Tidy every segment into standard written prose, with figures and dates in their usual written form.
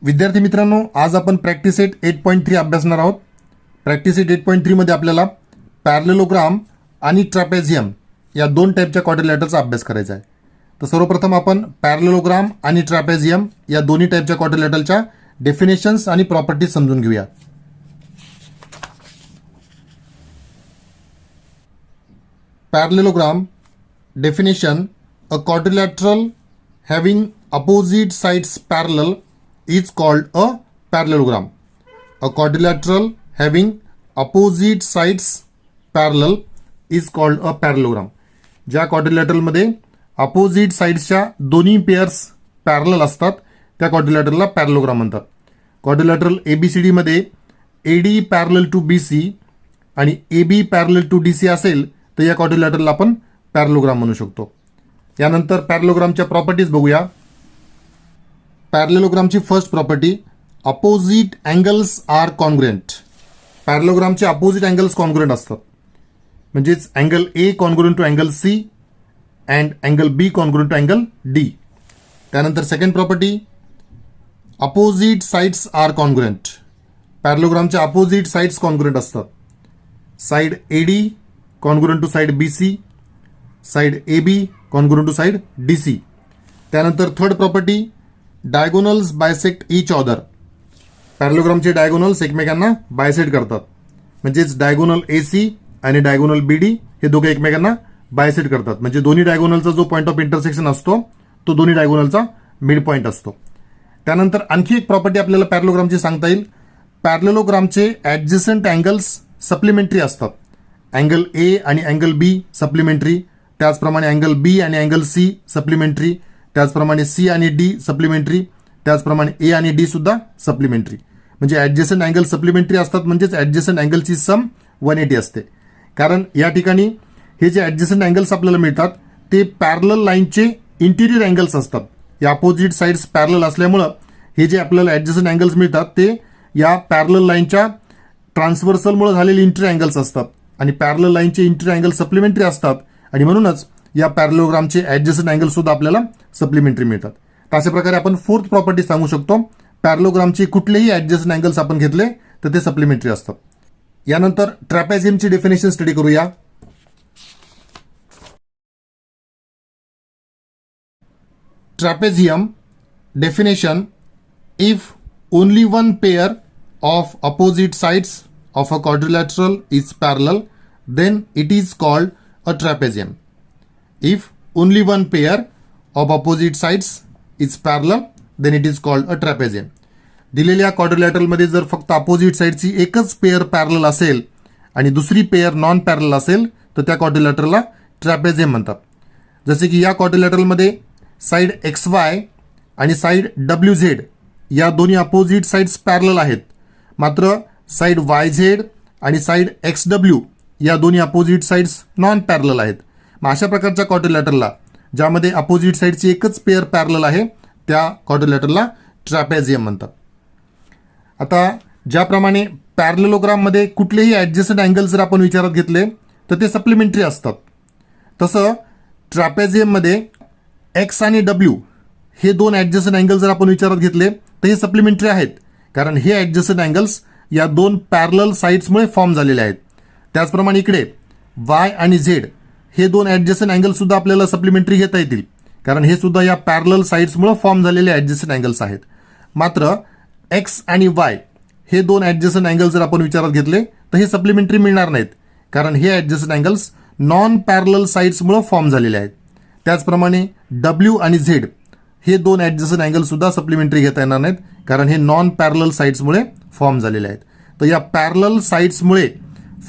विद्यार्थी मित्रांनो, आज आपण प्रॅक्टिस सेट 8.3 अभ्यासणार आहोत. प्रॅक्टिस सेट 8.3 मध्ये आपल्याला पॅरलेलोग्राम आणि ट्रॅपेझियम या दोन टाईपच्या क्वाड्रिलॅटरचा अभ्यास करायचा आहे. तर सर्वप्रथम आपण पॅरलेलोग्राम आणि ट्रॅपेझियम या दोन्ही टाईपच्या क्वाड्रिलॅटरच्या डेफिनेशन्स आणि प्रॉपर्टीज समजून घेऊया. Parallelogram definition: a quadrilateral having opposite sides parallel is called a parallelogram. A quadrilateral having opposite sides parallel is called a parallelogram. ज्या क्वाड्रिलॅटरलमध्ये अपोजिट साइड्सच्या दोन्ही पेअर्स पॅरलल असतात त्या क्वाड्रिलॅटरला पॅरलोग्राम म्हणतात. क्वाड्रिलॅटरल एबीसीडी मध्ये एडी पॅरलल टू बीसी आणि AB parallel to DC असेल तर या क्वाड्रिलॅटरला आपण पॅरलोग्राम म्हणू शकतो. यानंतर पॅरलोग्रामच्या प्रॉपर्टीज बघूया. पॅरलेलोग्रामची first property, opposite angles are congruent. पॅरलोग्रामचे अपोजिट अँगल्स कॉन्ग्रुएंट असतात, म्हणजेच angle A congruent to angle C and angle B congruent to angle D. त्यानंतर second property, opposite sides are congruent. पॅरलोग्रामचे अपोजिट साइड्स कॉन्ग्रुएंट असतात. Side AD congruent to side BC, side A B congruent to side DC. त्यानंतर third property, diagonals bisect each other. पॅरलोग्रामचे diagonals एकमेकांना bisect करतात, म्हणजेच diagonal AC आणि diagonal बीडी हे दोघे एकमेकांना बायसेक्ट करतात. म्हणजे दोन्ही डायगोनलचा जो पॉईंट ऑफ इंटरसेक्शन असतो तो दोन्ही डायगोनलचा मिड पॉईंट असतो. त्यानंतर आणखी एक प्रॉपर्टी आपल्याला पॅरलोग्रामची सांगता येईल. पॅरलेलोग्रामचे ऍडजसंट अँगल्स सप्लिमेंटरी असतात. अँगल ए आणि अँगल बी सप्लिमेंटरी, त्याचप्रमाणे अँगल बी आणि अँगल सी सप्लिमेंटरी, त्याचप्रमाणे सी आणि डी सप्लिमेंटरी, त्याचप्रमाणे ए आणि डी सुद्धा सप्लिमेंटरी. म्हणजे ऍडजसंट अँगल सप्लिमेंटरी असतात, म्हणजेच ऍडजसंट अँगलची सम 180 असते. कारण या ठिकाणी हे जे ऍडजसंट अँगल्स आपल्याला मिळतात ते पॅरलल लाईनचे इंटिरियर अँगल्स असतात. या अपोजिट साइड्स पॅरलल असल्यामुळं हे जे आपल्याला ऍडजसंट अँगल्स मिळतात ते या पॅरलल लाईनच्या ट्रान्सव्हर्सलमुळे झालेले इंटिरियर अँगल्स असतात आणि पॅरलल लाईनचे इंटिरियर अँगल सप्लिमेंटरी असतात आणि म्हणूनच या पॅरलोग्रामचे ऍडजसंट अँगल सुद्धा आपल्याला सप्लिमेंटरी मिळतात. अशा प्रकारे आपण फोर्थ प्रॉपर्टी सांगू शकतो, पॅरलोग्रामचे कुठलेही ऍडजसंट अँगल्स आपण घेतले तर ते सप्लिमेंटरी असतात. यानंतर ट्रॅपेझियमची डेफिनेशन स्टडी करूया. Trapezium definition: if only one pair of opposite sides of a quadrilateral is parallel, then it is called a trapezium. If only one pair of opposite sides is parallel, then it is called a trapezium. दिलेल्या क्वाड्रिलॅटरलमध्ये जर फक्त opposite साइडची एकच pair parallel असेल आणि दुसरी pair non parallel असेल तर त्या क्वाड्रिलॅटरला ट्रॅपेझियम म्हणतात. जसे की या क्वाड्रिलॅटरलमध्ये साइड एक्स वाय आणि साइड डब्ल्यू झेड या दोन्ही अपोजिट साइड्स पॅरलल आहेत, मात्र साइड वाय झेड आणि साइड एक्स डब्ल्यू या दोन्ही अपोजिट साइड्स नॉन पॅरलल आहेत. मग अशा प्रकारच्या क्वाड्रिलॅटरला ज्यामध्ये अपोजिट साइडची एकच पेअर पॅरलल आहे त्या क्वाड्रिलॅटरला ट्रॅपेझियम म्हणतात. आता ज्याप्रमाणे पॅरलेलोग्राममध्ये कुठलेही ऍडजसंट अँगल जर आपण विचारात घेतले तर ते सप्लिमेंटरी असतात, तसं ट्रॅपेझियममध्ये एक्स आणि डब्ल्यू हे दोन ऍडजसंट अँगल जर आपण विचारात घेतले तर हे सप्लिमेंटरी आहेत, कारण हे ऍडजसंट अँगल्स या दोन पॅरलल साइड्समुळे फॉर्म झालेले आहेत. त्याचप्रमाणे इकडे वाय आणि झेड हे दोन ऍडजसंट अँगल सुद्धा आपल्याला सप्लिमेंटरी घेता येतील, कारण हे सुद्धा या पॅरलल साइड्समुळे फॉर्म झालेले ऍडजसंट अँगल्स आहेत. मात्र एक्स आणि वाय हे दोन ऍडजसंट अँगल जर आपण विचारात घेतले तर हे सप्लिमेंटरी मिळणार नाहीत, कारण हे ऍडजसंट अँगल्स नॉन पॅरलल साइड्समुळे फॉर्म झालेले आहेत. त्याचप्रमाणे डब्ल्यू आणि झेड हे दोन ऍडजसंट अँगल सुद्धा सप्लिमेंटरी घेता येणार नाहीत, कारण हे नॉन पॅरलल साइड्समुळे फॉर्म झालेले आहेत. तर या पॅरलल साइड्समुळे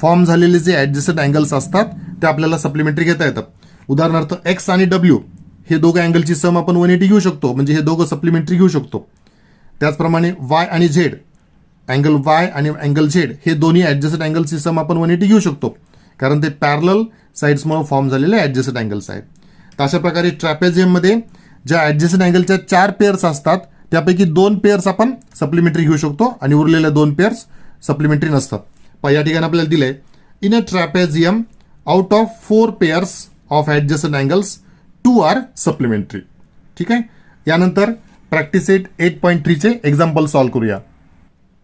फॉर्म झालेले जे ऍडजसंट अँगल्स असतात ते आपल्याला सप्लिमेंटरी घेता येतात. उदाहरणार्थ एक्स आणि डब्ल्यू हे दोघं अँगलची सम आपण 180 घेऊ शकतो, म्हणजे हे दोघं सप्लिमेंटरी घेऊ शकतो. त्याचप्रमाणे वाय आणि झेड, अँगल वाय आणि अँगल झेड हे दोन्ही ऍडजसंट अँगलची सम आपण 180 घेऊ शकतो, कारण ते पॅरलल साइड्समुळे फॉर्म झालेले ऍडजसंट अँगल्स आहेत. तर अशा प्रकारे ट्रॅपेझियममध्ये ज्या ऍडजसंट अँगलच्या 4 पेअर्स असतात त्यापैकी 2 पेअर्स आपण सप्लिमेंटरी घेऊ शकतो आणि उरलेल्या 2 पेअर्स सप्लिमेंटरी नसतात. या ठिकाणी आपल्याला दिलंय, in a trapezium out of 4 pairs of adjacent angles 2 are supplementary. ठीक आहे. यानंतर प्रॅक्टिस सेट 8.3 चे एक्झाम्पल सॉल्व्ह करूया.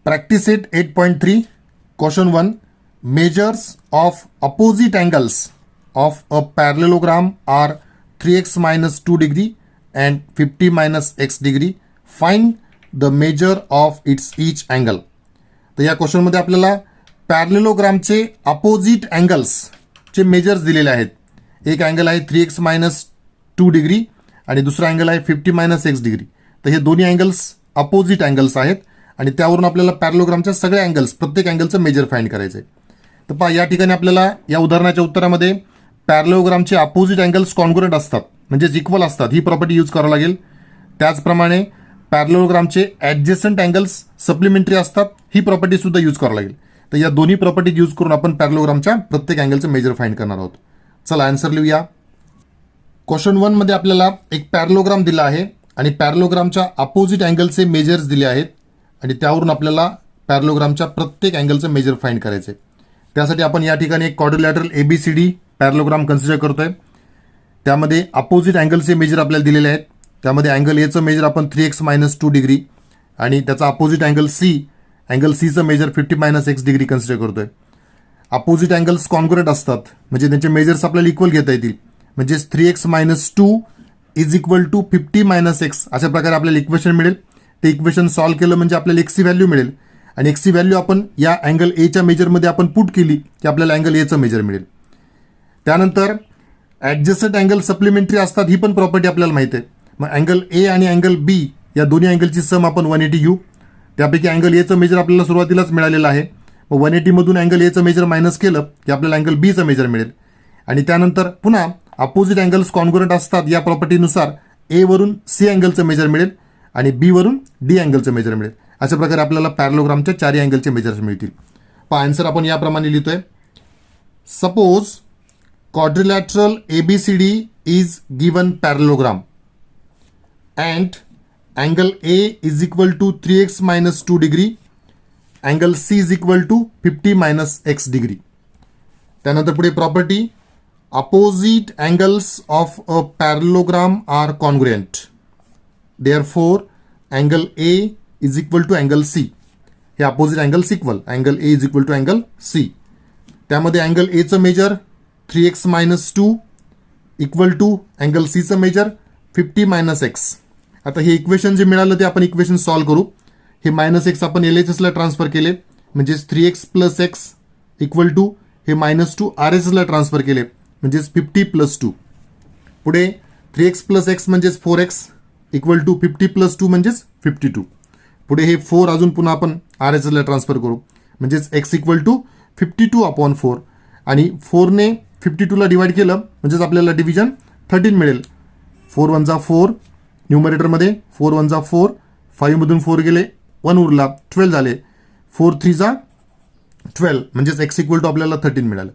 Practice set 8.3 question 1. Measures of opposite angles of a parallelogram are 3x minus 2 degree and 50 minus x degree. Find the measure of its each angle. तर या क्वेश्चनमध्ये आपल्याला पॅरलेलोग्रामचे opposite अँगल्सचे measures दिलेले आहेत. एक angle आहे 3x minus 2 degree आणि दुसरा angle आहे 50 minus x degree. तर हे दोन्ही अँगल्स अपोजिट अँगल्स आहेत आणि त्यावरून आपल्याला पॅरलोग्रामच्या सगळ्या अँगल्स प्रत्येक अँगलचं मेजर फाइंड करायचं आहे. तर पहा या ठिकाणी आपल्याला या उदाहरणाच्या उत्तरामध्ये पॅरलोग्रामचे अपोजिट अँगल्स कॉन्ग्रुएंट असतात म्हणजेच इक्वल असतात ही प्रॉपर्टी यूज करावं लागेल. त्याचप्रमाणे पॅरलोग्रामचे ॲडजस्टंट अँगल्स सप्लिमेंटरी असतात ही प्रॉपर्टी सुद्धा यूज करावं लागेल. तर या दोन्ही प्रॉपर्टी यूज करून आपण पॅरलोग्रामच्या प्रत्येक अँगलचं मेजर फाइंड करणार आहोत. चला आन्सर लिहूया. क्वेश्चन 1 मध्ये आपल्याला एक पॅरलोग्राम दिला आहे आणि पॅरलोग्रामच्या अपोजिट अँगलचे मेजर्स दिले आहेत आणि त्यावरून आपल्याला पॅरलोग्रामच्या प्रत्येक अँगलचं मेजर फाइंड करायचं आहे. त्यासाठी आपण या ठिकाणी एक क्वाड्रिलॅटरल ABCD पॅरलोग्राम कन्सिडर करतोय. त्यामध्ये अपोजिट अँगलचे मेजर आपल्याला दिलेले आहेत. त्यामध्ये अँगल एचं मेजर आपण 3x minus 2 degree आणि त्याचा अपोजिट अँगल अँगल सीचं measure 50 minus x degree consider करतोय. अपोजिट अँगल्स कॉन्ग्रुएंट असतात म्हणजे त्यांचे मेजर्स आपल्याला इक्वल घेता येतील. म्हणजेच 3x minus 2 is equal to 50 minus x अशा प्रकारे आपल्याला इक्वेशन मिळेल. ते इक्वेशन सॉल्व्ह केलं म्हणजे आपल्याला एक्सची व्हॅल्यू मिळेल आणि एक्सची व्हॅल्यू आपण या अँगल एच्या मेजरमध्ये आपण पुट केली की आपल्याला अँगल एचं मेजर मिळेल. त्यानंतर ॲडजस्टंट अँगल सप्लिमेंटरी असतात ही पण प्रॉपर्टी आपल्याला माहिती आहे. मग अँगल ए आणि अँगल बी या दोन्ही अँगलची सम आपण 180 घेऊ. त्यापैकी अँगल एचं मेजर आपल्याला सुरुवातीलाच मिळालेलं आहे. मग 180 मधून अँगल एचं मेजर मायनस केलं की आपल्याला अँगल बीचं मेजर मिळेल आणि त्यानंतर पुन्हा अपोजिट अँगल्स कॉन्ग्रुएंट असतात या प्रॉपर्टीनुसार ए वरून सी अँगलचं मेजर मिळेल आणि बी वरून डी अँगलचं मेजर मिळेल. अशा प्रकारे आपल्याला पॅरलोग्रामच्या चारही अँगलचे मेजर्स मिळतील. पहा आन्सर आपण याप्रमाणे लिहितोय. Suppose quadrilateral ABCD is given parallelogram and angle A is equal to 3x minus 2 degree, angle C is equal to 50 minus x degree. त्यानंतर पुढे property opposite angles of a parallelogram are congruent. Therefore, angle A is equal to angle C. हे opposite angles equal. Angle A is equal to angle C. त्यामध्ये angle A चं measure 3x minus 2 equal to angle सीचं measure 50 minus x. आता हे equation जे मिळालं ते आपण इक्वेशन सॉल्व्ह करू. हे मायनस एक्स आपण LHSला ट्रान्सफर केले म्हणजेच 3x plus x equal to हे -2 RHSला ट्रान्सफर केले म्हणजेच 50 plus 2. पुढे 3x plus x म्हणजेच 4x इक्वल टू 50 plus 2 म्हणजेच 52. पुढे हे 4 अजून पुन्हा आपण RHSला ट्रान्सफर करू म्हणजेच x इक्वल टू 52/4 आणि 4ने 52ला डिवाइड केलं म्हणजेच आपल्याला डिव्हिजन 13 मिळेल. 4 1 जा 4 न्यूमरेटरमध्ये 4 1 जा 4 5 मधून 4 गेले 1 उरला 12 झाले 4 3 जा 12 म्हणजेच x इक्वल टू आपल्याला 13 मिळालं.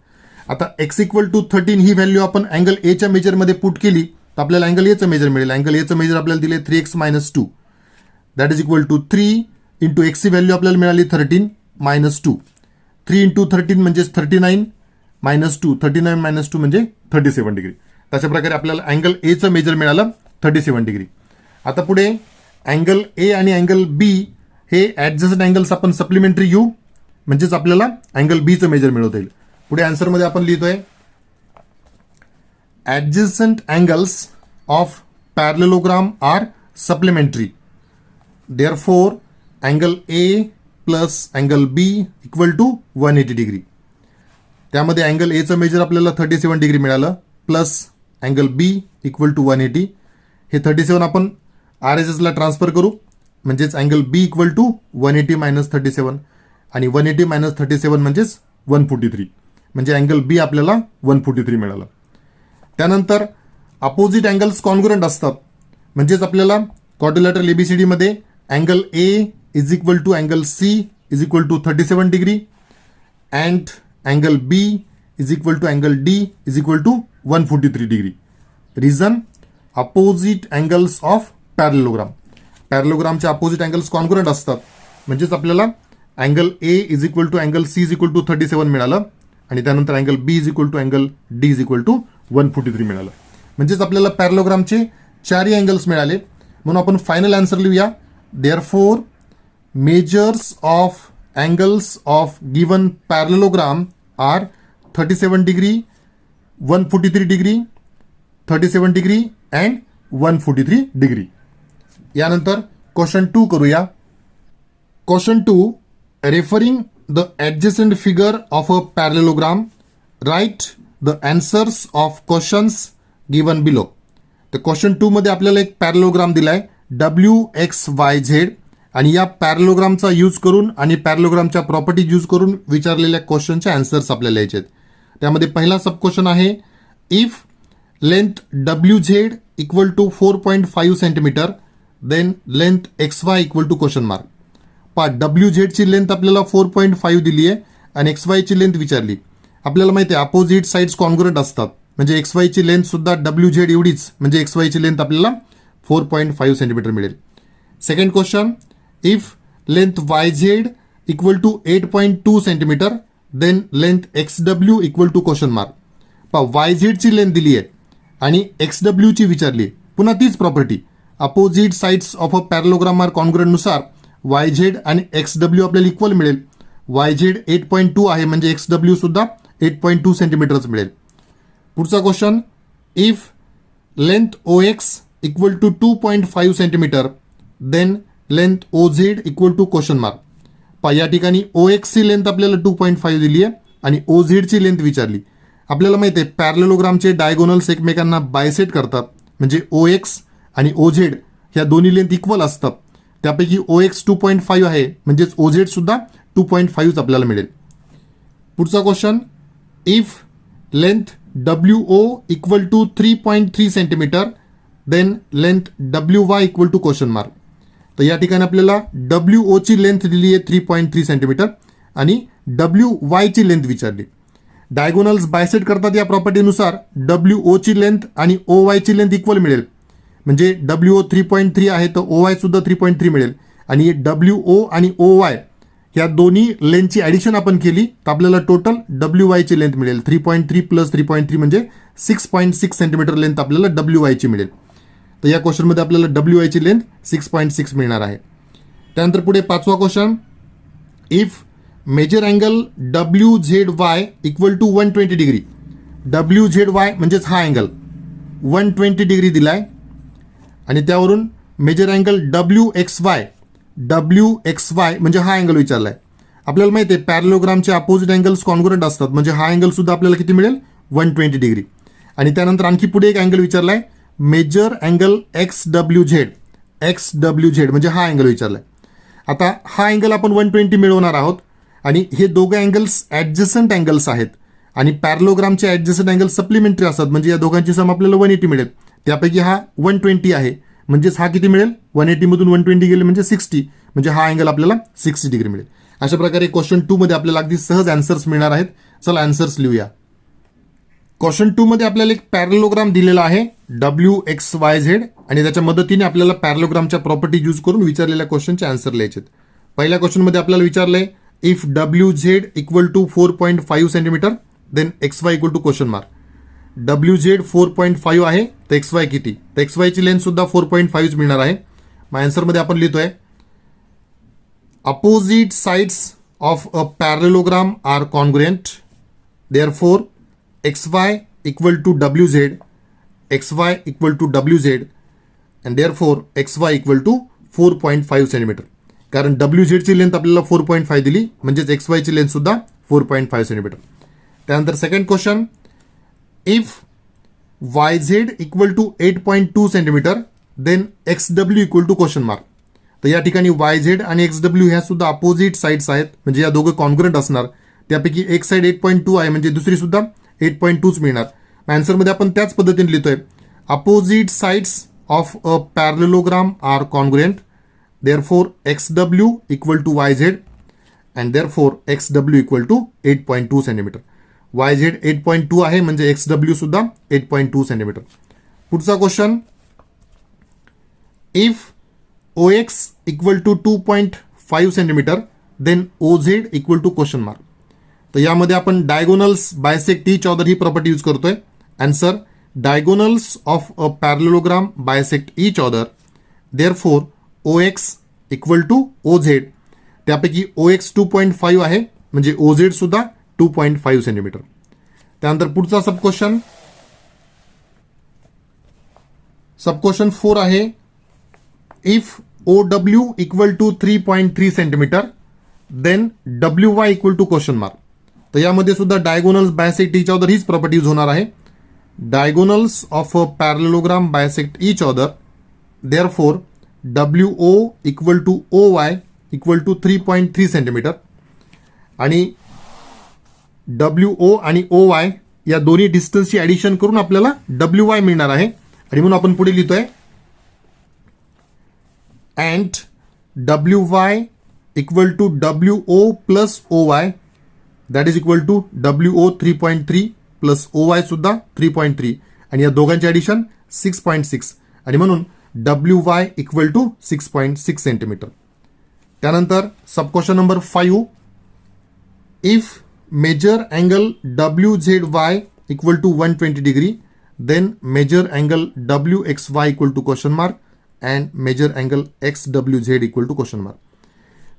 आता x इक्वल टू 13 ही व्हॅल्यू आपण अँगल एच्या मेजरमध्ये पुट केली तर आपल्याला अँगल एचं मेजर मिळेल. अँगल एचं मेजर आपल्याला दिले 3x minus 2 that is equal to 3 into एक्सची व्हॅल्यू आपल्याला मिळाली 13 minus 2. 3 इंटू 13 म्हणजेच 39 minus 2 39 minus 2 म्हणजे 37 डिग्री. तशा प्रकारे आपल्याला अँगल एचं मेजर मिळालं 37 डिग्री. आता पुढे अँगल ए आणि अँगल बी हे ॲडजस्टंट अँगल्स आपण सप्लिमेंटरी घेऊ म्हणजेच आपल्याला अँगल बीचं मेजर मिळवता येईल. पुढे आन्सरमध्ये आपण लिहितोय adjacent angles of parallelogram are supplementary. Therefore angle A plus angle B equal to 180 degree. त्यामध्ये अँगल एचं मेजर आपल्याला 37 डिग्री मिळालं plus angle B equal to 180. हे 37 आपण RHSला ट्रान्सफर करू म्हणजेच angle B equal to 180 minus 37 आणि 180 minus 37 म्हणजेच 143 म्हणजे अँगल बी आपल्याला 143 मिळालं. त्यानंतर अपोजिट अँगल्स कॉन्ग्रुएंट असतात म्हणजेच आपल्याला क्वाड्रिलॅटरल ABCD मध्ये angle A is equal to angle C is equal to 37 degree and angle B is equal to angle D is equal to 143 degree. Reason opposite angles of parallelogram. पॅरलेलोग्रामचे opposite angles congruent असतात म्हणजेच आपल्याला angle A is equal to angle C is equal to 37 मिळालं आणि त्यानंतर angle B is equal to angle D is equal to 143 मिळालं. म्हणजेच आपल्याला पॅरलेलोग्रामचे चारही अँगल्स मिळाले म्हणून आपण फायनल आन्सर लिहूया. Therefore measures of angles of given parallelogram are 37 degree, 143 degree, 37 degree and 143 degree. यानंतर क्वेश्चन 2 करूया. Question 2, referring the adjacent figure of a parallelogram write the answers of questions given below. तर question 2 मध्ये आपल्याला एक parallelogram दिलाय WXYZ आणि या पॅरलोग्रामचा use करून आणि पॅरलोग्रामच्या प्रॉपर्टीज यूज करून विचारलेल्या क्वेश्चनचे आन्सर्स आपल्याला यायचे आहेत. त्यामध्ये पहिला सब क्वेश्चन आहे, if length WZ equal to 4.5 centimetre then length XY equal to question mark. पहा, WZ ची लेंथ आपल्याला 4.5 दिली आहे आणि XY ची लेंथ विचारली. आपल्याला माहिती आहे अपोजिट साइड्स कॉन्ग्रुएंट असतात, म्हणजे XY ची लेंथ सुद्धा WZ एवढीच, म्हणजे XY ची लेंथ आपल्याला 4.5 सेंटीमीटर मिळेल. Second question, if length YZ equal to 8.2 centimetre then length XW equal to question mark. पहा, YZ ची लेंथ दिली आहे आणि XW ची विचारली. पुन्हा तीच property, opposite sides of a parallelogram are congruent नुसार YZ आणि XW आपल्याला इक्वल मिळेल. YZ 8.2 आहे म्हणजे XW सुद्धा 8.2 सेंटीमीटरच मिळेल. पुढचा question, if length OX equal to 2.5 centimetre then length OZ equal to question mark. पहा, या ठिकाणी OX ची लेंथ आपल्याला 2.5 दिली आहे आणि OZ ची लेंथ विचारली. आपल्याला माहिती आहे पॅरलोग्रामचे डायगोनल्स एकमेकांना बायसेट करतात, म्हणजे OX आणि OZ ह्या दोन्ही लेंथ इक्वल असतात. त्यापैकी OX 2.5 आहे म्हणजेच OZ सुद्धा 2.5 आपल्याला मिळेल. पुढचा question, if length WO equal to 3.3 centimetre then length WY equal to question mark. तर या ठिकाणी आपल्याला WO ची लेंथ दिली आहे 3.3 सेंटीमीटर आणि WY ची लेंथ विचारली. डायगोनल्स बायसेट करतात या प्रॉपर्टीनुसार WO ची लेंथ आणि OY ची लेंथ इक्वल मिळेल, म्हणजे WO 3.3 आहे तर OY सुद्धा 3.3 मिळेल आणि WO आणि OY या दोन्ही लेंथची ॲडिशन आपण केली तर आपल्याला टोटल WY ची लेंथ मिळेल. 3.3 प्लस 3.3 म्हणजे 6.6 सेंटीमीटर लेंथ आपल्याला WY ची मिळेल. तर या क्वेश्चनमध्ये आपल्याला WY ची लेंथ 6.6 मिळणार आहे. त्यानंतर पुढे पाचवा question, if measure angle WZY equal to 120 degree. WZY म्हणजेच हा अँगल 120 डिग्री दिलाय आणि त्यावरून मेजर अँगल WXY म्हणजे हा अँगल विचारलाय. आपल्याला माहिती आहे पॅरलोग्रामचे अपोजिट अँगल्स कॉन्ग्रुएंट असतात, म्हणजे हा अँगल सुद्धा आपल्याला किती मिळेल 120 डिग्री. आणि त्यानंतर आणखी पुढे एक अँगल विचारलाय, मेजर अँगल XWZ म्हणजे हा अँगल विचारलाय. आता हा अँगल आपण 120 मिळवणार आहोत आणि हे दोघे अँगल्स ॲडजस्टंट अँगल्स आहेत आणि पॅरलोग्रामचे ॲडजस्टंट अँगल सप्लिमेंटरी असतात, म्हणजे या दोघांची सम आपल्याला 180 मिळेल. त्यापैकी हा 120 आहे म्हणजेच हा किती मिळेल, 180 मधून 120 गेले म्हणजे 60, म्हणजे हा अँगल आपल्याला 60 डिग्री मिळेल. अशा प्रकारे क्वेश्चन 2 मध्ये आपल्याला अगदी सहज आन्सर्स मिळणार आहेत. चला आन्सर्स लिहूया. क्वेश्चन 2 मध्ये आपल्याला एक पॅरलोग्राम दिलेला आहे WXYZ आणि त्याच्या मदतीने आपल्याला पॅरलोग्रामच्या प्रॉपर्टी यूज करून विचारलेल्या क्वेश्चनचे आन्सर लिहायचे. पहिल्या क्वेश्चनमध्ये आपल्याला विचारलंय, if WZ equal to 4.5 centimetre then XY equal to question mark. WZ 4.5 आहे तर XY किती, तर XY ची लेंथ सुद्धा 4.5 मिळणार आहे. मग आन्सरमध्ये आपण लिहितोय, opposite sides of a parallelogram are congruent, therefore XY equal to WZ, XY equal to WZ and therefore XY equal to 4.5 centimetre. कारण WZ ची लेंथ आपल्याला 4.5 दिली म्हणजेच XY ची लेंथ सुद्धा 4.5 सेंटीमीटर. त्यानंतर second question, if YZ equal to 8.2 centimetre then XW equal to question mark. तर या ठिकाणी YZ आणि XW ह्या सुद्धा अपोजिट साइड्स आहेत, म्हणजे या दोघं कॉन्ग्रुएंट असणार. त्यापैकी एक साइड 8.2 आहे म्हणजे दुसरी सुद्धा 8.2च मिळणार. आन्सरमध्ये आपण त्याच पद्धतीने लिहितोय, opposite sides of a parallelogram are congruent, therefore XW equal to YZ and therefore XW equal to 8.2 centimetre. YZ 8.2 आहे म्हणजे XW सुद्धा 8.2 सेंटीमीटर. पुढचा question, if OX equal to 2.5 centimetre then OZ equal to question mark. तर यामध्ये आपण diagonals bisect each other ही property use करतोय. Answer, diagonals of a parallelogram bisect each other therefore OX equal to OZ, त्यापैकी OX 2.5 आहे म्हणजे OZ सुद्धा 2.5 centimetre. त्यानंतर पुढचा सब क्वेश्चन 4 आहे, if OW equal to 3.3 centimetre then WY equal to question mark. तर यामध्ये सुद्धा डायगोनल्स बायसेक्ट इच अदर हीच प्रॉपर्टी यूज होणार आहे. Diagonals of a parallelogram bisect each other, therefore WO equal to OY equal to 3.3 centimetre. आणि WO आणि OY या दोन्ही डिस्टन्सची ऍडिशन करून आपल्याला WY मिळणार आहे. आणि म्हणून आपण पुढे लिहितोय and WY equal to WO plus OY that is equal to WO 3.3 plus OY सुद्धा 3.3 आणि या दोघांची ऍडिशन 6.6 आणि म्हणून WY इक्वल टू 6.6 सेंटीमीटर. त्यानंतर sub question number 5, if measure angle WZY equal to 120 degree then measure angle WXY equal to question mark and measure angle XWZ equal to question mark.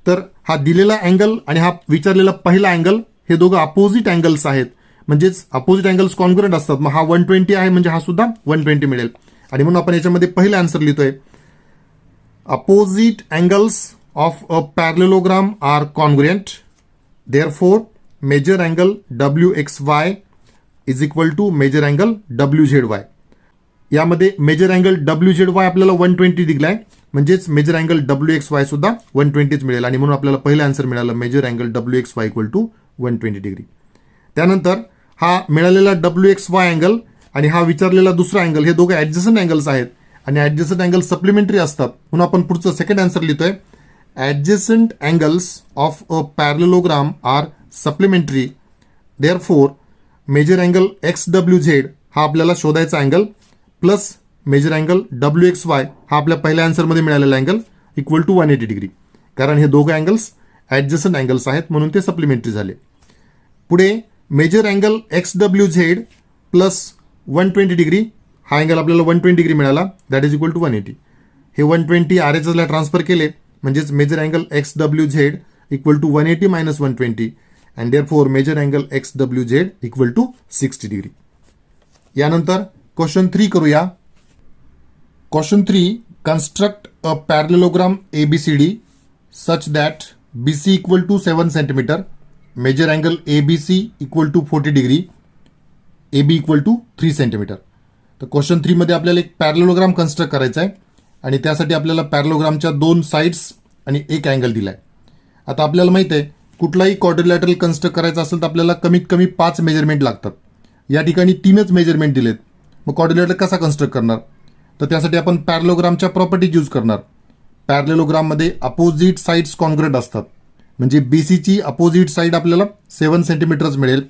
तर हा दिलेला angle आणि हा विचारलेला पहिला angle हे दोघं अपोजिट अँगल्स आहेत, म्हणजेच अपोजिट अँगल्स कॉन्ग्रुएंट असतात. मग हा 120 आहे म्हणजे हा सुद्धा 120 मिळेल. आणि म्हणून आपण याच्यामध्ये पहिला आन्सर लिहितोय, opposite angles of a parallelogram are congruent, therefore measure angle WXY is equal to measure angle WZY. यामध्ये मेजर अँगल WZY आपल्याला 120 दिलाय, म्हणजेच मेजर अँगल WXY सुद्धा 120 मिळेल. आणि म्हणून आपल्याला पहिलं आन्सर मिळालं measure angle WXY equal to 120 degree. त्यानंतर हा मिळालेला WXY अँगल आणि हा विचारलेला दुसरा अँगल हे दोघे ऍडजस्टंट अँगल्स आहेत आणि ऍडजस्टंट अँगल सप्लिमेंटरी असतात. म्हणून आपण पुढचं सेकंड आन्सर लिहितोय, adjacent angles of a parallelogram are supplementary, therefore measure angle XWZ हा आपल्याला शोधायचा angle plus measure angle WXY हा आपल्या पहिल्या आन्सरमध्ये मिळालेला अँगल इक्वल टू 180 डिग्री, कारण हे दोघं अँगल्स ऍडजस्टंट अँगल्स आहेत म्हणून ते सप्लिमेंटरी झाले. पुढे measure angle XWZ plus 120 degree हा अँगल आपल्याला 120 डिग्री मिळाला, दॅट इज इक्वल टू 180. हे 120 RHSला ट्रान्सफर केले म्हणजेच measure angle XWZ equal to 180 minus 120 and therefore measure angle XWZ equal to 60 degree. यानंतर क्वेश्चन 3 करूया. Question 3, construct a parallelogram ABCD such that BC equal to 7 centimetre, measure angle ABC equal to 40 degree, AB equal to 3 centimetre. तर question 3 मध्ये आपल्याला एक parallelogram construct करायचा आहे आणि त्यासाठी आपल्याला पॅरलेलोग्रामच्या 2 साइड्स आणि एक अँगल दिलाय. आता आपल्याला माहित आहे कुठलाही क्वाड्रिलॅटरल कन्स्ट्रक्ट करायचा असेल तर आपल्याला कमीत कमी 5 मेजरमेंट लागतात. या ठिकाणी 3च मेजरमेंट दिलेत. मग क्वाड्रिलॅटर कसा कन्स्ट्रक्ट करणार? तर त्यासाठी आपण पॅरलेलोग्रामच्या प्रॉपर्टीज यूज करणार. पॅरलेलोग्राममध्ये अपोजिट साइड्स कॉन्ग्रुएंट असतात, म्हणजे BCची अपोजिट साइड आपल्याला 7 सेंटीमीटर्स मिळेल,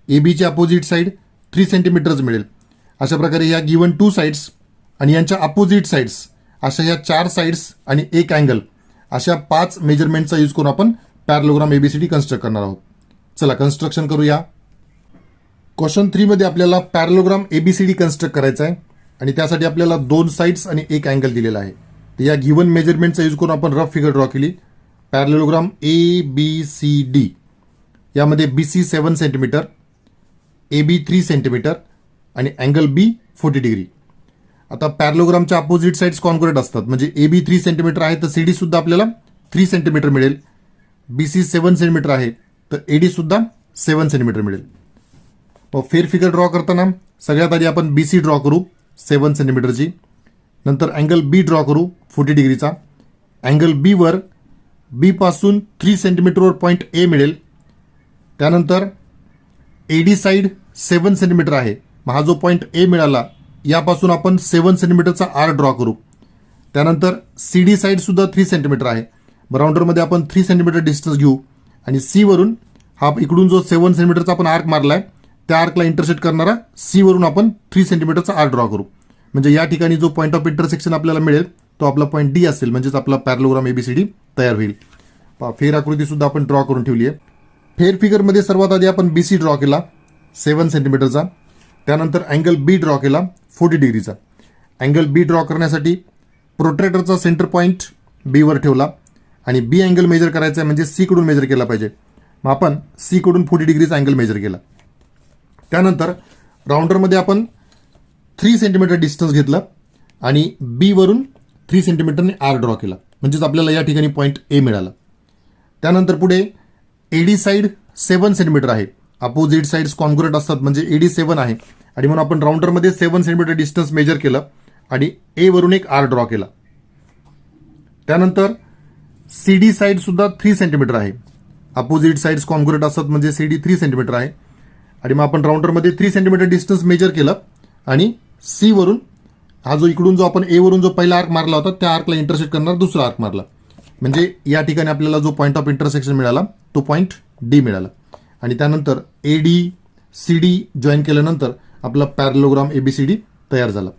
ABची अपोजिट साइड 3 सेंटीमीटर्स मिळेल. अशा प्रकारे या गिवन 2 साइड्स आणि यांच्या अपोजिट साइड्स अशा या 4 साइड्स आणि एक अँगल अशा 5 मेजरमेंटचा यूज करून आपण पॅरलेलोग्राम ABCD कन्स्ट्रक्ट करणार आहोत. चला कन्स्ट्रक्शन करूया. क्वेश्चन 3 मध्ये आपल्याला पॅरलेलोग्राम ABCD कन्स्ट्रक्ट करायचा आहे आणि त्यासाठी आपल्याला 2 साइड्स आणि एक अँगल दिलेला आहे. तर या गिवन मेजरमेंटचा यूज करून आपण रफ फिगर ड्रॉ केली. पॅरलेलोग्राम ABCD यामध्ये BC 7 सेंटीमीटर, AB 3 सेंटीमीटर आणि अँगल B 40 डिग्री. आता पॅरलेलोग्रामच्या अपोजिट साइड्स कॉन्ग्रुएंट असतात, म्हणजे AB 3 सेंटीमीटर आहे तर CD सुद्धा आपल्याला 3 सेंटीमीटर मिळेल. BC 7 सेंटीमीटर आहे तर AD सुद्धा 7 सेंटीमीटर मिळेल. मग फेर फिगर ड्रॉ करताना सगळ्यात आधी आपण BC ड्रॉ करू 7 सेंटीमीटरची, नंतर अँगल B ड्रॉ करू 40 डिग्रीचा. अँगल B वर B पासून 3 सेंटीमीटरवर पॉईंट A मिळेल. त्यानंतर AD साइड 7 सेंटीमीटर आहे, मग हा जो पॉईंट A मिळाला यापासून आपण 7 सेंटीमीटरचा आर ड्रॉ करू. त्यानंतर CD साइड सुद्धा 3 सेंटीमीटर आहे, राउंडरमध्ये आपण 3 सेंटीमीटर डिस्टन्स घेऊ आणि C वरून हा इकडून जो 7 सेंटीमीटरचा आपण आर्क मारलाय त्या आर्कला इंटरसेक्ट करणारा C वरून आपण 3 सेंटीमीटरचा आर्क ड्रॉ करू. म्हणजे या ठिकाणी जो पॉईंट ऑफ इंटरसेक्शन आपल्याला मिळेल तो आपला पॉईंट D असेल, म्हणजेच आपला पॅरलेलोग्राम ABCD तयार होईल. फेर आकृती सुद्धा आपण ड्रॉ करून ठेवली आहे. फेर फिगरमध्ये सर्वात आधी आपण BC ड्रॉ केला 7 सेंटीमीटरचा, त्यानंतर अँगल B ड्रॉ केला 40 डिग्रीचा. अँगल B ड्रॉ करण्यासाठी प्रोट्रॅक्टरचा सेंटर पॉईंट बीवर ठेवला आणि बी अँगल मेजर करायचा आहे, म्हणजे सी कडून मेजर केला पाहिजे. मग आपण सी कडून 40 डिग्रीचा अँगल मेजर केला. त्यानंतर राऊंडरमध्ये आपण 3 सेंटीमीटर डिस्टन्स घेतलं आणि बी वरून 3 सेंटीमीटरने आर ड्रॉ केला, म्हणजेच आपल्याला या ठिकाणी पॉईंट ए मिळाला. त्यानंतर पुढे एडी साईड 7 सेंटीमीटर आहे. अपोजिट साईड्स कॉन्ग्रुएंट असतात, म्हणजे एडी 7 आहे आणि म्हणून आपण राऊंडरमध्ये 7 सेंटीमीटर डिस्टन्स मेजर केलं आणि ए वरून एक आर ड्रॉ केला. त्यानंतर सीडी साईड सुद्धा 3 सेंटीमीटर आहे. अपोजिट साईड्स कॉन्ग्रुएंट असतात, म्हणजे सीडी 3 सेंटीमीटर आहे आणि मग आपण राऊंडरमध्ये 3 सेंटीमीटर डिस्टन्स मेजर केलं आणि सी वरून हा जो इकडून जो आपण ए वरून जो पहिला आर्क मारला होता त्या आर्कला इंटरसेक्ट करणार दुसरा आर्क मारला, म्हणजे या ठिकाणी आपल्याला जो पॉईंट ऑफ इंटरसेक्शन मिळाला तो पॉईंट डी मिळाला. आणि त्यानंतर एडी सीडी जॉईन केल्यानंतर आपला पॅरलोग्राम एबीसीडी तयार झाला.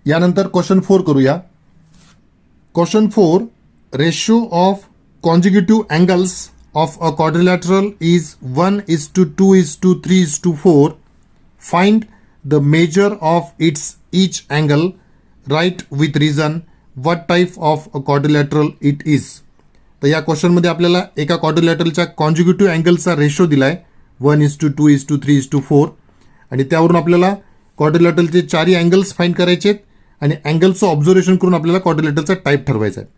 यानंतर क्वेश्चन 4 करूया. Question 4, ratio of consecutive angles of a quadrilateral is 1:2:3:4. Find the measure of its each angle. Write with reason what type of a quadrilateral it is. तर या क्वेश्चनमध्ये आपल्याला एका क्वाड्रिलॅटरलच्या कॉन्जिक्युटिव्ह अँगलचा रेशो दिलाय 1:2:3:4 आणि त्यावरून आपल्याला क्वाड्रिलॅटरलचे चारही अँगल्स फाइंड करायचे आहेत आणि अँगलचं ऑब्झर्वेशन करून आपल्याला क्वाड्रिलॅटरचा टाईप ठरवायचा आहे.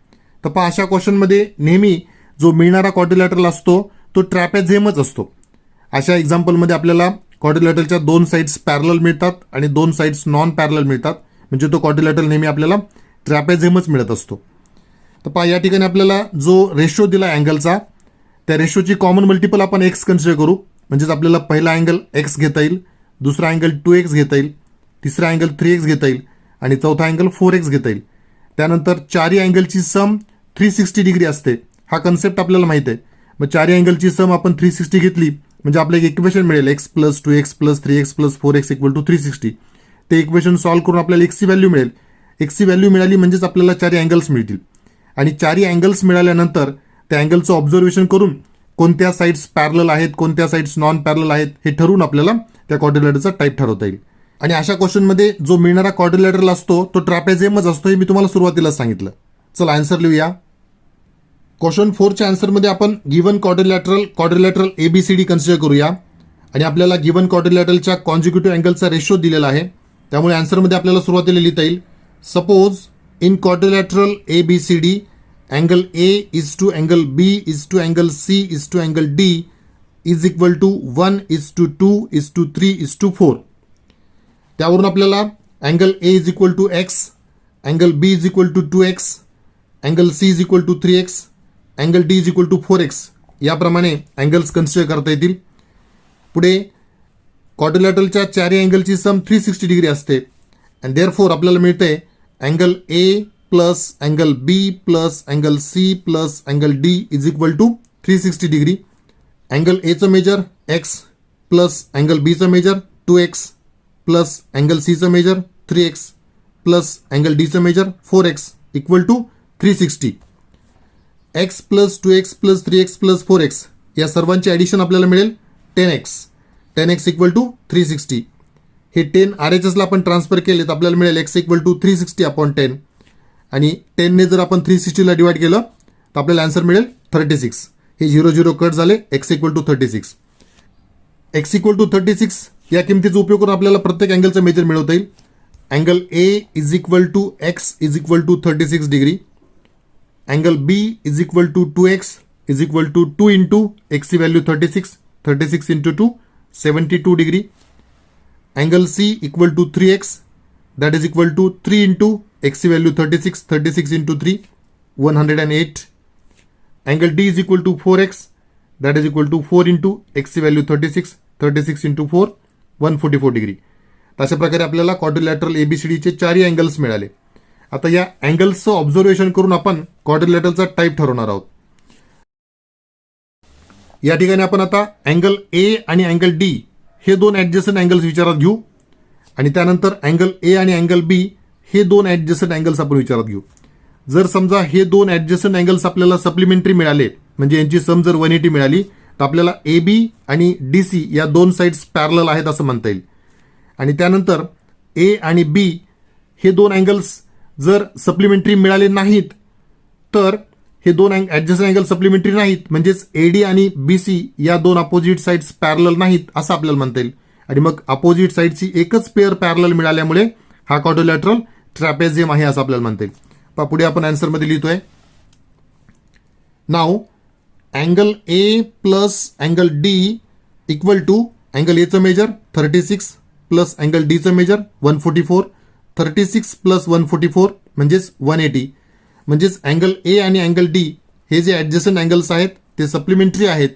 तर पहा, अशा क्वेश्चनमध्ये नेहमी जो मिळणारा क्वाड्रिलॅटरल असतो तो ट्रॅपेझियमच असतो. अशा एक्झाम्पलमध्ये आपल्याला क्वाड्रिलॅटरलच्या 2 साईड्स पॅरलल मिळतात आणि 2 साईड्स नॉन पॅरलल मिळतात, म्हणजे तो क्वाड्रिलॅटरल नेहमी आपल्याला ट्रॅपेझियमच मिळत असतो. तर पहा, या ठिकाणी आपल्याला जो रेशो दिला अँगलचा त्या रेशोची कॉमन मल्टिपल आपण एक्स कन्सिडर करू, म्हणजेच आपल्याला पहिला अँगल एक्स घेता येईल, दुसरा अँगल 2x घेता येईल, तिसरा अँगल 3x घेता येईल आणि चौथा अँगल 4x घेता येईल. त्यानंतर चारही अँगलची सम 360 डिग्री असते. हा कन्सेप्ट आपल्याला माहित आहे. मग चारही अँगलची सम आपण 360 घेतली म्हणजे आपल्याला एक इक्वेशन मिळेल x + 2x + 3x + 4x = 360. ते इक्वेशन सॉल्व्ह करून आपल्याला एक्सची व्हॅल्यू मिळेल. एक्सची व्हॅल्यू मिळाली म्हणजेच आपल्याला चारही अँगल्स मिळतील आणि चारही अँगल्स मिळाल्यानंतर त्या अँगलचं ऑब्झर्वेशन करून कोणत्या साईड्स पॅरलल आहेत, कोणत्या साईड्स नॉन पॅरलल आहेत हे ठरवून आपल्याला त्या क्वाड्रिलॅटरचा टाईप ठरवता येईल. आणि अशा क्वेश्चनमध्ये जो मिळणारा क्वाड्रिलॅटरल असतो तो ट्रॅपेझियमच असतो, हे मी तुम्हाला सुरुवातीला सांगितलं. चला आन्सर लिहूया. क्वेश्चन 4च्या आन्सरमध्ये आपण गिवन क्वाड्रिलॅटरल एबीसीडी कन्सिडर करूया आणि आपल्याला गिवन क्वाड्रिलॅटरलच्या कॉन्जिक्युटिव्ह अँगलचा रेशो दिलेला आहे. त्यामुळे आन्सरमध्ये आपल्याला सुरुवातीला लिहिता येईल, suppose in quadrilateral ABCD angle A is to angle B is to angle C is to angle D is equal to 1:2:3:4. त्यावरून आपल्याला angle A is equal to x, angle B is equal to 2x, angle C is equal to 3x, angle D is equal to 4x याप्रमाणे angles consider करता येतील. पुढे क्वाड्रिलॅटरलच्या चारही अँगलची sum 360 degree असते अँड देअरफॉर आपल्याला मिळते angle A plus angle B plus angle C plus angle D is equal to 360 degree. Angle एचं मेजर x प्लस अँगल बीचं मेजर 2x प्लस अँगल सीचं मेजर 3x प्लस अँगल डीचं measure 4x equal to 360. x plus 2x plus 3x plus 4x या सर्वांची addition आपल्याला मिळेल 10x equal to 360. हे 10 RHSला आपण ट्रान्सफर केले तर आपल्याला मिळेल x इक्वल टू 360/10 आणि 10ने जर आपण 360ला डिवाइड केलं तर आपल्याला आन्सर मिळेल 36. हे 0 कट झाले, x equal to 36. x equal to 36 या किमतीचा उपयोग करून आपल्याला प्रत्येक अँगलचं मेजर मिळवता येईल. Angle A is equal to X is equal to 36 degree. Angle B is equal to 2x is equal to 2 into एक्सची value 36 into 2 72 degree. Angle C equal to 3x that is equal to 3 into एक्सची value 36 into 3 108. Angle D is equal to 4x that is equal to 4 into एक्सची value 36 into 4 144 degree. अशा प्रकारे आपल्याला quadrilateral एबीसीडीचे चारही angles मिळाले. आता या अँगल्सचं observation करून आपण क्वाड्रिलॅटरलचा टाईप ठरवणार आहोत. या ठिकाणी आपण आता अँगल ए आणि अँगल डी हे 2 ॲडजस्टंट अँगल्स विचारात घेऊ आणि त्यानंतर अँगल ए आणि अँगल बी हे 2 ॲडजस्टंट अँगल्स आपण विचारात घेऊ. जर समजा हे 2 ॲडजस्टंट अँगल्स आपल्याला सप्लिमेंटरी मिळाले म्हणजे यांची सम जर 180 मिळाली तर आपल्याला ए बी आणि डी सी या 2 साईड्स पॅरलल आहेत असं म्हणता येईल. आणि त्यानंतर ए आणि बी हे 2 अँगल्स जर सप्लिमेंटरी मिळाले नाहीत तर हे दोन ऍडजस्टंट अँगल सप्लिमेंटरी नाहीत, म्हणजेच एडी आणि बीसी या दोन अपोजिट साइड्स पॅरलल नाहीत असं आपल्याला म्हणता येईल. आणि मग अपोजिट साइडची एकच पेअर पॅरलल मिळाल्यामुळे हा क्वाड्रिलॅटरल ट्रॅपेझियम आहे असं आपल्याला म्हणता येईल. पुढे आपण आन्सरमध्ये लिहितोय. नाव angle A plus angle D equal to angle एचं मेजर 36 प्लस अँगल डीचं मेजर 144. 36 प्लस 144 म्हणजेच 180. म्हणजेच अँगल ए आणि अँगल डी हे जे ऍडजस्टंट अँगल्स आहेत ते सप्लिमेंटरी आहेत,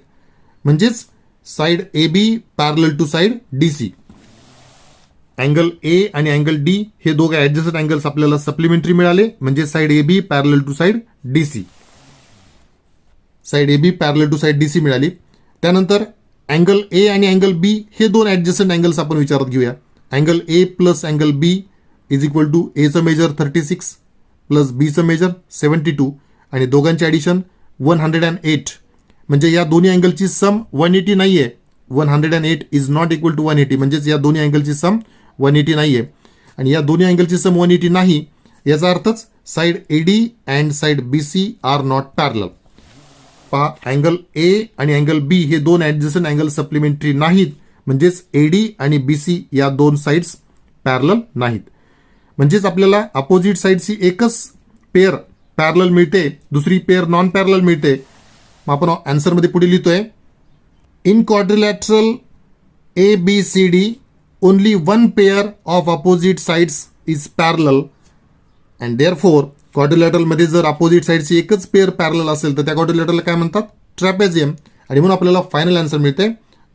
म्हणजेच side A B parallel to side D C. Angle A आणि अँगल डी हे दोघे ऍडजस्टंट अँगल्स आपल्याला सप्लिमेंटरी मिळाले, म्हणजे side A B parallel to side D C. Side A B parallel to side D C मिळाली. त्यानंतर angle A आणि angle बी हे दोन ऍडजस्टंट अँगल्स आपण विचारात घेऊया. Angle A plus angle B is equal to एचं मेजर 36 प्लस बीचं मेजर 72 आणि दोघांचे ॲडिशन 108. म्हणजे या दोन्ही अँगलची सम 180 नाहीये. 108 इज नॉट इक्वल टू 180, म्हणजेच या दोन्ही अँगलची सम 180 नाहीये. आणि या दोन्ही अँगलची सम 180 नाही याचा अर्थच side AD and side BC are not parallel. पहा, अँगल ए आणि अँगल बी हे दोन ऍडजस्टंट अँगल सप्लिमेंटरी नाहीत, म्हणजेच एडी आणि बीसी या दोन साइड्स पॅरलल नाहीत. म्हणजेच आपल्याला अपोजिट साइडची एकच पेअर पॅरलल मिळते, दुसरी पेअर नॉन पॅरलल मिळते. मग आपण आन्सरमध्ये पुढे लिहितोय. In quadrilateral A B C D only one pair of opposite sides is parallel and therefore क्वाड्रिलॅटरलमध्ये जर अपोजिट साइडची एकच पेअर पॅरलल असेल तर त्या क्वाड्रिलॅटरला काय म्हणतात? ट्रॅपेझियम. आणि म्हणून आपल्याला फायनल आन्सर मिळते.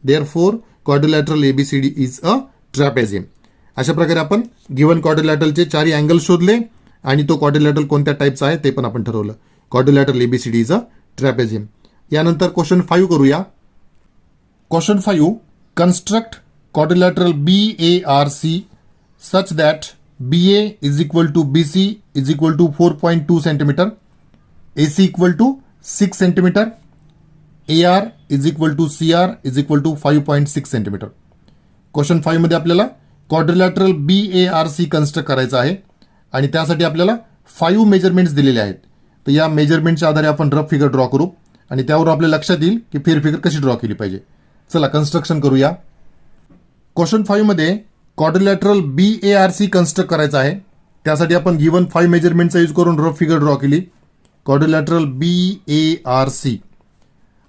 Therefore quadrilateral ABCD is a trapezium. अशा प्रकारे आपण गिवन क्वाड्रिलॅटरलचे चारही अँगल शोधले आणि तो क्वाड्रिलॅटरल कोणत्या टाईपचा आहे ते पण आपण ठरवलं. Quadrilateral ABCD is a trapezium. यानंतर क्वेश्चन 5 करूया. Question 5, construct quadrilateral BARC such that BA is equal to BC is equal to 4.2 centimeter, AC equal to 6 centimeter, AR is equal to CR is equal to 5.6 centimeter. Question 5 मध्ये आपल्याला quadrilateral BARC construct करायचा आहे आणि त्यासाठी आपल्याला 5 measurements दिलेले आहेत. तर या मेजरमेंटच्या आधारे आपण रफ फिगर ड्रॉ करू आणि त्यावर आपल्या लक्षात येईल की फेर फिगर कशी ड्रॉ केली पाहिजे. चला कन्स्ट्रक्शन करूया. क्वेश्चन 5 मध्ये क्वाड्रिलॅटरल BARC कन्स्ट्रक्ट करायचा आहे. त्यासाठी आपण गिवन 5 मेजरमेंटचा यूज करून रफ फिगर ड्रॉ केली. क्वाड्रिलॅटरल BARC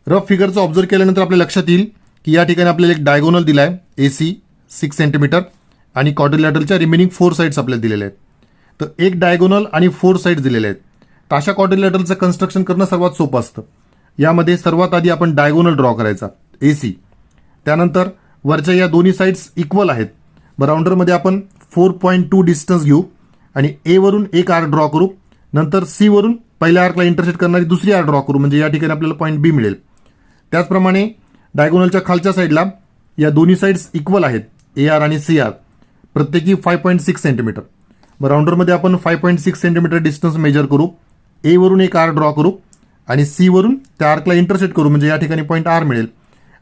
रफ फिगरचा ऑब्झर्व केल्यानंतर आपल्या लक्षात येईल की या ठिकाणी आपल्याला एक डायगोनल दिलाय AC 6 सेंटीमीटर आणि क्वाड्रिलॅटरलच्या रिमेनिंग 4 साइड्स आपल्याला दिलेल्या आहेत. तर एक डायगोनल आणि 4 साइड्स दिलेल्या आहेत. तर अशा क्वाड्रिलॅटरलचं कन्स्ट्रक्शन करणं सर्वात सोपं असतं. यामध्ये सर्वात आधी आपण डायगोनल ड्रॉ करायचा AC. त्यानंतर वरच्या या दोन्ही साइड्स इक्वल आहेत. राउंडरमध्ये आपण 4.2 डिस्टन्स घेऊ आणि ए वरून एक आर्क ड्रॉ करू. नंतर सी वरून पहिल्या आर्कला इंटरसेक्ट करणारी दुसरी आर्क ड्रॉ करू, म्हणजे या ठिकाणी आपल्याला पॉईंट बी मिळेल. त्याचप्रमाणे डायगोनलच्या खालच्या साईडला या दोन्ही साइड्स इक्वल आहेत, AR आणि CR, प्रत्येकी 5.6 सेंटीमीटर. राउंडरमध्ये आपण 5.6 सेंटीमीटर डिस्टन्स मेजर करू. ए वरून एक आर्क ड्रॉ करू आणि सी वरून त्या आर्कला इंटरसेक्ट करू, म्हणजे या ठिकाणी पॉईंट आर मिळेल.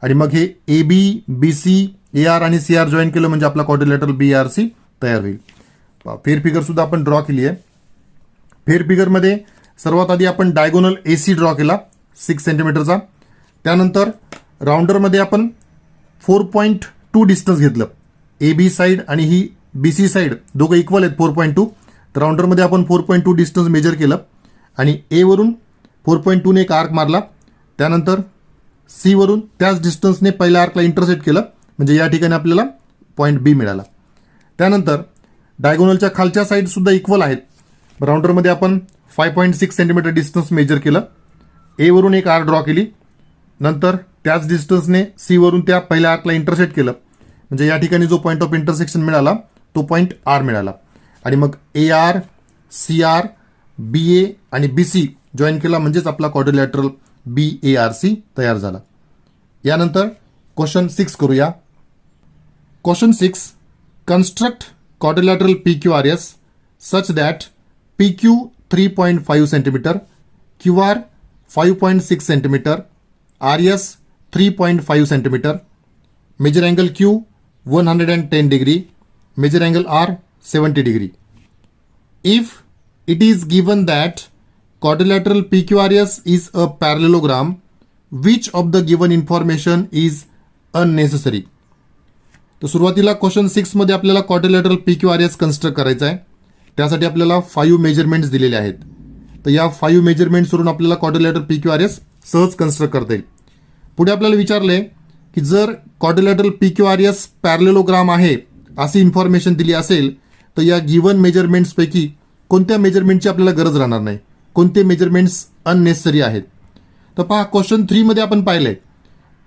आणि मग हे AB, BC, AR आणि CR जॉईन केलं म्हणजे आपला क्वाड्रिलॅटरल BARC तयार होईल. फेर फिगर सुद्धा आपण ड्रॉ केली आहे. फेर फिगरमध्ये सर्वात आधी आपण डायगोनल AC ड्रॉ केला 6 सेंटीमीटरचा. त्यानंतर राउंडरमध्ये आपण 4.2 डिस्टन्स घेतलं. AB साईड आणि ही BC साईड दोघं इक्वल आहेत 4.2. तर राउंडरमध्ये आपण 4.2 डिस्टन्स मेजर केलं आणि ए वरून 4.2 ने एक आर्क मारला. त्यानंतर सी वरून त्याच डिस्टन्सने पहिल्या आर्कला इंटरसेक्ट केलं, म्हणजे या ठिकाणी आपल्याला पॉईंट बी मिळाला. त्यानंतर डायगोनलच्या खालच्या साईड सुद्धा इक्वल आहेत. राउंडरमध्ये आपण 5.6 सेंटीमीटर डिस्टन्स मेजर केलं. ए वरून एक आर्क ड्रॉ केली. नंतर त्याच डिस्टन्सने सी वरून त्या पहिल्या आर्कला इंटरसेक्ट केलं, म्हणजे या ठिकाणी जो पॉईंट ऑफ इंटरसेक्शन मिळाला तो पॉईंट आर मिळाला. आणि मग AR, CR, BA आणि BC जॉईन केला, म्हणजेच आपला क्वाड्रिलॅटरल BARC तयार झाला. यानंतर क्वेश्चन 6 करूया. Question 6, construct quadrilateral PQRS such that PQ 3.5 centimetre, QR 5.6 centimetre, RS 3.5 centimetre, measure angle Q 110 degree, measure angle R 70 degree. If it is given that quadrilateral PQRS is a parallelogram, which of the given information is unnecessary? तर सुरुवातीला question 6 मध्ये आपल्याला quadrilateral PQRS construct करायचा आहे. त्यासाठी आपल्याला 5 measurements दिलेले आहेत. तर या 5 मेजरमेंट्सवरून आपल्याला क्वाड्रिलॅटरल PQRS सहज कन्स्ट्रक्ट करता येईल. पुढे आपल्याला विचारले की जर क्वाड्रिलॅटरल PQRS पॅरलेलोग्राम आहे अशी इन्फॉर्मेशन दिली असेल तर या गिवन मेजरमेंट्सपैकी कोणत्या मेजरमेंटची आपल्याला गरज राहणार नाही, कोणते मेजरमेंट्स अननेसेसरी आहेत. तर पहा क्वेश्चन 3 मध्ये आपण पाहिलंय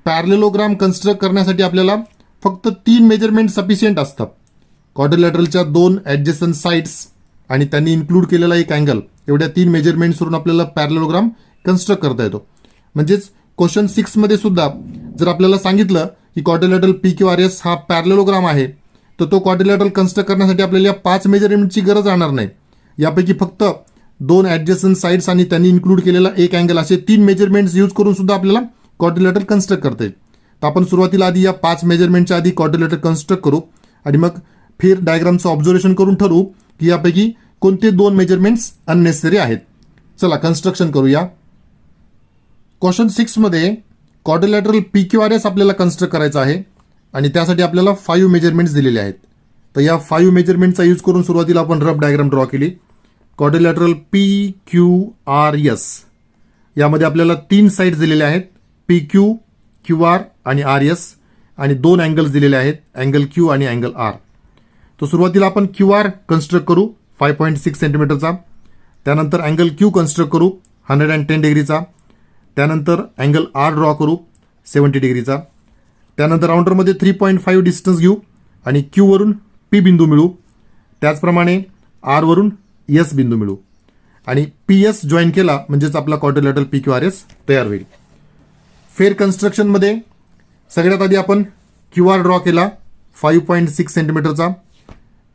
पॅरलेलोग्राम कन्स्ट्रक्ट करण्यासाठी आपल्याला फक्त 3 मेजरमेंट सफिशियंट असतात. क्वाड्रिलॅटरलच्या 2 ॲडजस्टंट साइड्स आणि त्यांनी इन्क्लूड केलेला एक अँगल, एवढ्या 3 मेजरमेंट्सवरून आपल्याला पॅरलेलोग्राम कन्स्ट्रक्ट करता येतो. म्हणजेच क्वेश्चन 6 मध्ये सुद्धा जर आपल्याला सांगितलं की क्वाड्रिलॅटरल PQRS हा पॅरलेलोग्राम आहे तर तो क्वाड्रिलॅटरल कन्स्ट्रक्ट करण्यासाठी आपल्याला या 5 मेजरमेंटची गरज राहणार नाही. यापैकी फक्त 2 ॲडजस्टंट साइड्स आणि त्यांनी इन्क्लूड केलेला एक अँगल असे 3 मेजरमेंट्स यूज करून सुद्धा आपल्याला क्वाड्रिलॅटरल कन्स्ट्रक्ट करता येईल. तर आपण सुरुवातीला आधी या 5 मेजरमेंटच्या आधी क्वाड्रिलॅटरल कन्स्ट्रक्ट करू आणि मग फिर डायग्रामचं ऑब्झर्वेशन करून ठरवू की यापैकी कोणते 2 मेजरमेंट्स अननेसेसरी आहेत. चला कन्स्ट्रक्शन करूया. क्वेश्चन 6 मध्ये क्वाड्रिलॅटरल PQRS आपल्याला कन्स्ट्रक्ट करायचा आहे आणि त्यासाठी आपल्याला 5 मेजरमेंट्स दिलेले आहेत. तर या 5 मेजरमेंटचा यूज करून सुरुवातीला आपण रफ डायग्राम ड्रॉ केली. क्वाड्रिलॅटरल PQRS यामध्ये आपल्याला 3 साइड्स दिलेल्या आहेत, PQ, QR आणि RS, आणि 2 अँगल्स दिलेले आहेत, अँगल Q आणि अँगल R. तर सुरुवातीला आपण QR कन्स्ट्रक्ट करू 5.6 सेंटीमीटरचा. त्यानंतर अँगल Q कन्स्ट्रक्ट करू 110 डिग्रीचा. त्यानंतर अँगल R ड्रॉ करू 70 डिग्रीचा. त्यानंतर राउंडरमध्ये 3.5 डिस्टन्स घेऊ आणि Q वरून P बिंदू मिळू. त्याचप्रमाणे R वरून S बिंदू मिळू आणि PS जॉईन केला म्हणजेच आपला क्वाड्रिलॅटरल PQRS तयार होईल. फेर कन्स्ट्रक्शनमध्ये सगळ्यात आधी आपण QR ड्रॉ केला 5.6 सेंटीमीटरचा.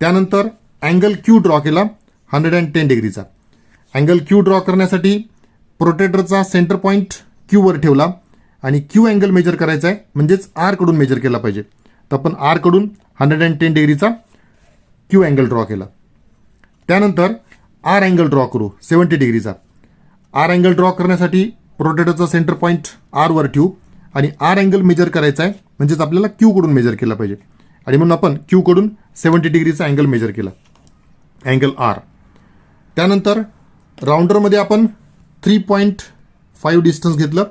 त्यानंतर अँगल Q ड्रॉ केला 110 डिग्रीचा. अँगल Q ड्रॉ करण्यासाठी प्रोट्रेक्टरचा सेंटर पॉईंट Q वर ठेवला आणि Q अँगल मेजर करायचा आहे म्हणजेच R कडून मेजर केला पाहिजे. तर आपण R कडून 110 डिग्रीचा Q अँगल ड्रॉ केला. त्यानंतर R अँगल ड्रॉ करू 70 डिग्रीचा. R अँगल ड्रॉ करण्यासाठी प्रोट्रेक्टरचा सेंटर पॉईंट R वर ठेवू आणि R अँगल मेजर करायचा आहे म्हणजेच आपल्याला Q कडून मेजर केला पाहिजे आणि म्हणून आपण Q कडून 70 डिग्रीचा अँगल मेजर केला, अँगल R. त्यानंतर राउंडरमध्ये आपण 3.5 डिस्टन्स घेतलं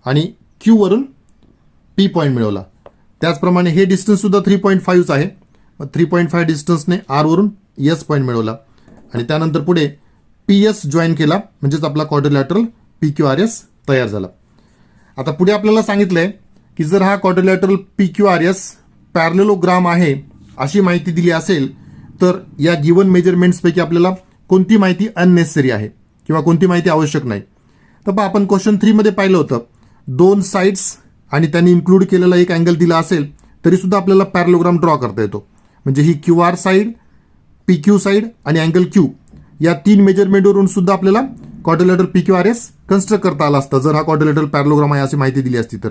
आणि Q वरून P पॉईंट मिळवला. त्याचप्रमाणे हे डिस्टन्स सुद्धा 3.5 आहे. 3.5 डिस्टन्सने R वरून S पॉईंट मिळवला आणि त्यानंतर पुढे PS जॉईन केला म्हणजेच आपला क्वाड्रिलॅटरल PQRS तयार झाला. आता पुढे आपल्याला सांगितलंय की जर हा क्वाड्रिलॅटरल PQRS पॅरलेलोग्राम आहे अशी माहिती दिली असेल तर या गिवन मेजरमेंट्सपैकी आपल्याला कोणती माहिती अननेसेसरी आहे किंवा कोणती माहिती आवश्यक नाही. तर पहा आपण क्वेश्चन 3 मध्ये पाहिलं होतं 2 साइड्स आणि त्यांनी इन्क्लूड केलेला एक अँगल दिला असेल तरी सुद्धा आपल्याला पॅरलोग्राम ड्रॉ करता येतो. म्हणजे ही QR साइड, PQ साइड आणि अँगल Q या 3 मेजरमेंटवरून सुद्धा आपल्याला क्वाड्रिलॅटरल PQRS कन्स्ट्रक्ट करता आला असता जर हा क्वाड्रिलॅटरल पॅरलोग्राम आहे अशी माहिती दिली असती तर.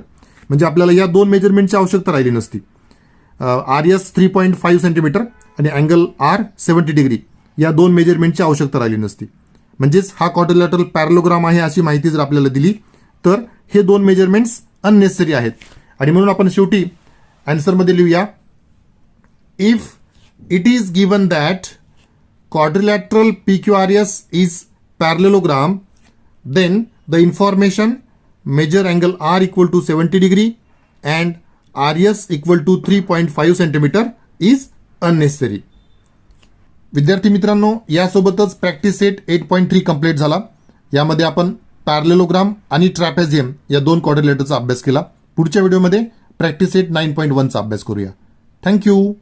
म्हणजे आपल्याला या 2 मेजरमेंटची आवश्यकता राहिली नसती. RS 3.5 सेंटीमीटर आणि अँगल R 70 डिग्री या 2 मेजरमेंटची आवश्यकता राहिली नसती. म्हणजेच हा क्वाड्रिलॅटरल पॅरलोग्राम आहे अशी माहिती जर आपल्याला दिली तर हे 2 मेजरमेंट्स अननेसेसरी आहेत आणि म्हणून आपण शेवटी आन्सरमध्ये लिहूया if it is given that quadrilateral PQRS is parallelogram, then the information measure angle R equal to 70 degree and RS equal to 3.5 centimeter is unnecessary. विद्यार्थी मित्रांनो, यासोबतच प्रॅक्टिस सेट 8.3 कंप्लीट झाला. यामध्ये आपण पॅरलेलोग्राम आणि ट्रॅपेझियम या 2 क्वाड्रिलॅटरचा अभ्यास केला. पुढच्या व्हिडिओमध्ये प्रॅक्टिस सेट 9.1 चा अभ्यास करूया. थँक्यू.